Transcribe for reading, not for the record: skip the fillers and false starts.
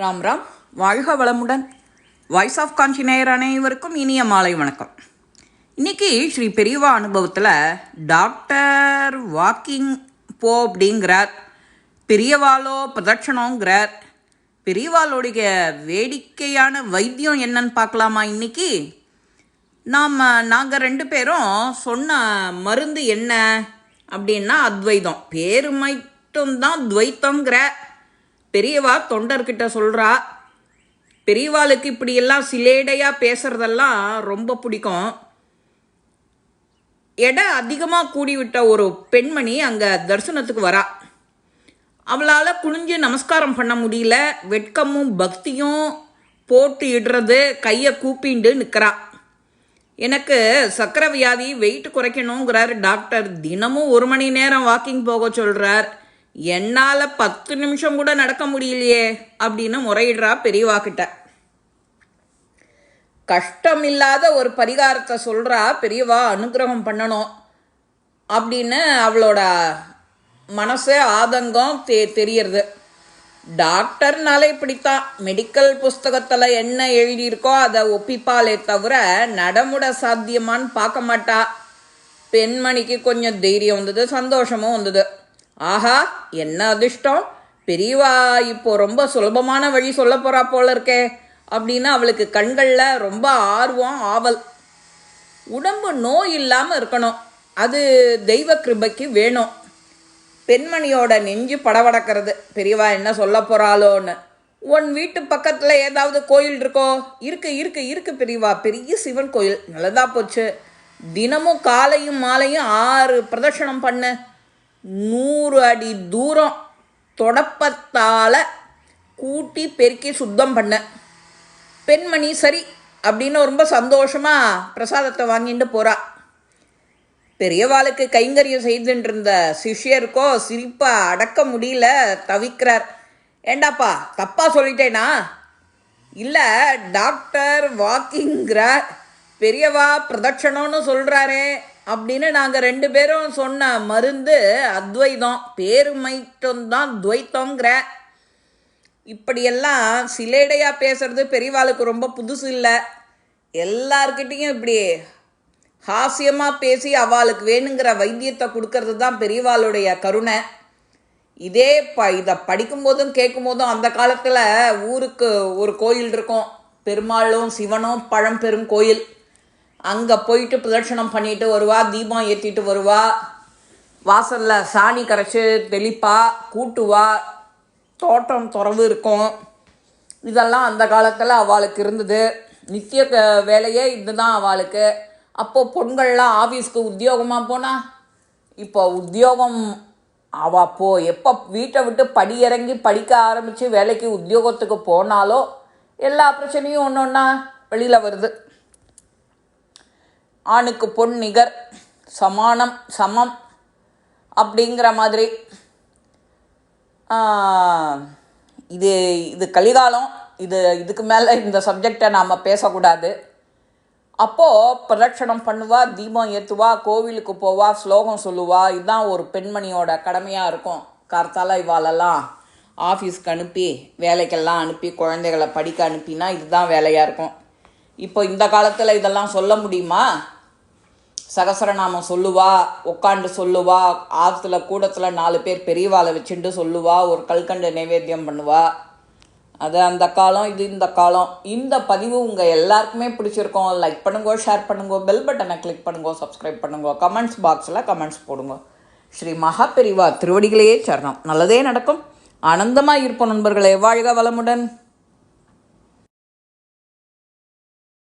ராம் ராம். வாழ்க வளமுடன். Voice of காஞ்சி நேயர் அனைவருக்கும் இனிய மாலை வணக்கம். இன்றைக்கி ஸ்ரீ பெரியவா அனுபவத்தில் டாக்டர் வாக்கிங் போ அப்படிங்கிறார், பெரியவாளோ பிரதட்சணங்கிறார். பெரியவாளுடைய வேடிக்கையான வைத்தியம் என்னன்னு பார்க்கலாமா? இன்றைக்கி நாங்கள் ரெண்டு பேரும் சொன்ன மருந்து என்ன அப்படின்னா அத்வைதம். பேரு மட்டும்தான் துவைத்தங்கிற பெரியவா தொண்டர்கிட்ட சொல்கிறா. பெரியவாளுக்கு இப்படியெல்லாம் சிலேடையாக பேசுகிறதெல்லாம் ரொம்ப பிடிக்கும். எடை அதிகமாக கூடிவிட்ட ஒரு பெண்மணி அங்கே தரிசனத்துக்கு வரா. அவளால் குனிஞ்சு நமஸ்காரம் பண்ண முடியல. வெட்கமும் பக்தியும் போட்டு இடுறது, கையை கூப்பிண்டு நிற்கிறா. எனக்கு சக்கரை வியாதி, வெயிட் குறைக்கணுங்கிறார் டாக்டர். தினமும் 1 மணி நேரம் வாக்கிங் போக சொல்கிறார். என்னால் 10 நிமிஷம் கூட நடக்க முடியலையே அப்படின்னு முறையிடுறா பெரியவா கிட்ட. கஷ்டமில்லாத ஒரு பரிகாரத்தை சொல்கிறா பெரியவா. அனுகிரகம் பண்ணணும் அப்படின்னு அவளோட மனசு ஆதங்கம் தெரியறது. டாக்டர்னாலே இப்படித்தான். மெடிக்கல் புஸ்தகத்தில் என்ன எழுதியிருக்கோ அதை ஒப்பிப்பாலே தவிர நடைமுட சாத்தியமான்னு பார்க்க மாட்டா. பெண்மணிக்கு கொஞ்சம் தைரியம் வந்தது, சந்தோஷமும் வந்தது. ஆஹா, என்ன அதிர்ஷ்டம்! பெரியவா இப்போ ரொம்ப சுலபமான வழி சொல்ல போகிறா போல இருக்கே அப்படின்னு அவளுக்கு கண்களில் ரொம்ப ஆர்வம், ஆவல். உடம்பு நோய் இல்லாமல் இருக்கணும், அது தெய்வ கிருபைக்கு வேணும். பெண்மணியோட நெஞ்சு படவடக்கிறது. பெரியவா என்ன சொல்ல போகிறாளோன்னு. உன் வீட்டு பக்கத்தில் ஏதாவது கோயில் இருக்கோ? இருக்கு இருக்கு இருக்கு பெரியவா, பெரிய சிவன் கோயில். நல்லதா போச்சு. தினமும் காலையும் மாலையும் 6 பிரதட்சணம் பண்ணு. 100 அடி தூரம் தொடப்பத்தால் கூட்டி பெருக்கி சுத்தம் பண்ண. பெண்மணி சரி அப்படின்னு ரொம்ப சந்தோஷமாக பிரசாதத்தை வாங்கிட்டு போகிறா. பெரியவாளுக்கு கைங்கரியம் செய்துட்டு இருந்த சிஷ்யருக்கோ சிரிப்பை அடக்க முடியல, தவிக்கிறார். ஏண்டாப்பா, தப்பாக சொல்லிட்டேனா? இல்லை, டாக்டர் வாக்கிங்கிறார், பெரியவா பிரதட்சணம்னு சொல்கிறாரே அப்படின்னு நாங்கள் 2 பேரும் சொன்ன மருந்து அத்வைதம். பேரு மட்டும்தான் துவைத்தங்கிற. இப்படியெல்லாம் சிலேடையாக பேசுறது பெரியவாளுக்கு ரொம்ப புதுசு இல்லை. எல்லார்கிட்டையும் இப்படி ஹாஸ்யமாக பேசி அவளுக்கு வேணுங்கிற வைத்தியத்தை கொடுக்கறது தான் பெரியவாளுடைய கருணை. இதை படிக்கும்போதும் கேட்கும்போதும் அந்த காலத்தில் ஊருக்கு ஒரு கோயில் இருக்கும், பெருமாளும் சிவனும் பழம்பெரும் கோயில். அங்கே போயிட்டு பிரதட்சணம் பண்ணிட்டு வருவா, தீபம் ஏற்றிட்டு வருவா, வாசலில் சாணி கரைச்சி தெளிப்பா, கூட்டுவா, தோட்டம் துறவு இருக்கும். இதெல்லாம் அந்த காலத்தில் அவளுக்கு இருந்தது. நித்திய வேலையே இதுதான் அவளுக்கு. அப்போது பொண்கள்லாம் ஆஃபீஸ்க்கு உத்தியோகமாக போனால், இப்போ உத்தியோகம் எப்போ வீட்டை விட்டு படியிறங்கி படிக்க ஆரம்பித்து வேலைக்கு உத்தியோகத்துக்கு போனாலோ எல்லா பிரச்சனையும் ஒன்று ஒன்றா வெளியில் வருது. ஆணுக்கு பொன் நிகர், சமானம் சமம் அப்படிங்கிற மாதிரி. இது கலிகாலம். இதுக்கு மேலே இந்த சப்ஜெக்டை நாம் பேசக்கூடாது. அப்போது பிரதட்சணம் பண்ணுவா, தீபம் ஏற்றுவா, கோவிலுக்கு போவா, ஸ்லோகம் சொல்லுவா. இதுதான் ஒரு பெண்மணியோட கடமையாக இருக்கும். கார்த்தால இவாளெல்லாம் ஆஃபீஸ்க்கு அனுப்பி, வேலைக்கெல்லாம் அனுப்பி, குழந்தைகளை படிக்க அனுப்பினா இதுதான் வேலையாக இருக்கும். இப்போ இந்த காலத்தில் இதெல்லாம் சொல்ல முடியுமா? சகசரநாமம் சொல்லுவா, உட்காண்டு சொல்லுவா, ஆற்றுல கூடத்தில் 4 பேர் பெரியவாளை வச்சுட்டு சொல்லுவா, ஒரு கல்கண்டு நைவேத்தியம் பண்ணுவா. அது அந்த காலம், இது இந்த காலம். இந்த பதிவு உங்கள் எல்லாருக்குமே பிடிச்சிருக்கோம். லைக் பண்ணுங்க, ஷேர் பண்ணுங்க, பெல் பட்டனை கிளிக் பண்ணுங்க, சப்ஸ்கிரைப் பண்ணுங்க, கமெண்ட்ஸ் பாக்ஸில் கமெண்ட்ஸ் போடுங்க. ஸ்ரீ மகா பெரியவா திருவடிகளையே சரணம். நல்லதே நடக்கும். ஆனந்தமாக இருப்போம் நண்பர்களே. வாழ்க வளமுடன்.